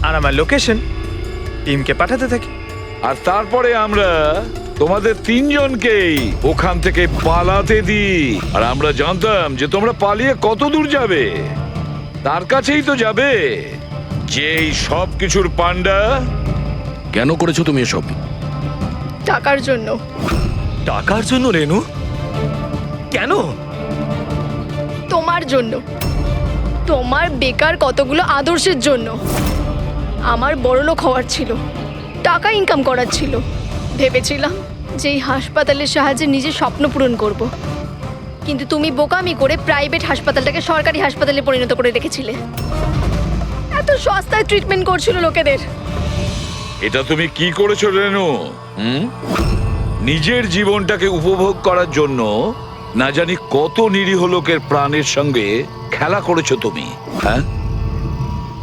আর আমার লোকেশন টিমকে পাঠাতে থাকি। আর তারপরে আমরা তোমাদের তিনজনকেই ওখান থেকে পালাতে দিই। আর আমরা জানতাম যে তোমরা পালিয়ে কত দূর যাবে, তার কাছেই তো যাবে যেই সব কিছুর পান্ডা। কেন করেছো তুমি এসব? টাকার জন্য। টাকার জন্য রেনু? কেন? তোমার জন্য, তোমার বেকার কতগুলো আদর্শের জন্য। আমার বড়লোক হওয়ার ছিল, টাকা ইনকাম করার ছিল। ভেবেছিলাম যে এই হাসপাতালের সাহায্যে নিজের স্বপ্ন পূরণ করব, কিন্তু তুমি বোকামি করে প্রাইভেট হাসপাতালটাকে সরকারি হাসপাতালে পরিণত করে রেখেছিলে। এত সস্তায় ট্রিটমেন্ট করছিল লোকেদের। এটা তুমি কি করেছো রেনু? নিজের জীবনটাকে উপভোগ করার জন্য না জানি কত নিরীহ লোকের প্রাণের সঙ্গে খেলা করেছো তুমি। হ্যাঁ,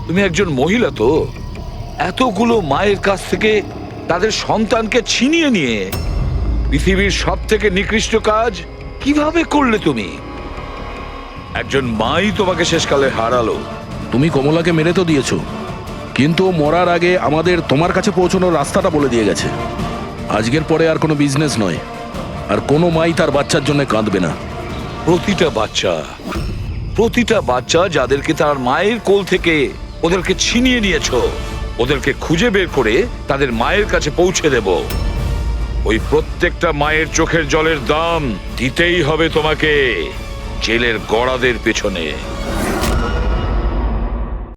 তুমি একজন মহিলা তো, এতগুলো মায়ের কাছ থেকে তাদের সন্তানকে ছিনিয়ে নিয়ে পৃথিবীর সব থেকে নিকৃষ্ট কাজ কিভাবে করলে তুমি? একজন মাই তোমাকে শেষকালে হারালো। তুমি কমলাকে মেরে তো দিয়েছো, কিন্তু ও মরার আগে আমাদের তোমার কাছে পৌঁছানোর রাস্তাটা বলে দিয়ে গেছে। আজকের পরে আর কোনো বিজনেস নয়, আর কোনো মাই তার বাচ্চার জন্য কাঁদবে না। প্রতিটা বাচ্চা যাদেরকে তার মায়ের কোল থেকে ওদেরকে ছিনিয়ে নিয়েছো, ওদেরকে খুঁজে বের করে তাদের মায়ের কাছে পৌঁছে দেব। ওই প্রত্যেকটা মায়ের চোখের জলের দাম দিতেই হবে তোমাকে জেলের গড়াদের পেছনে।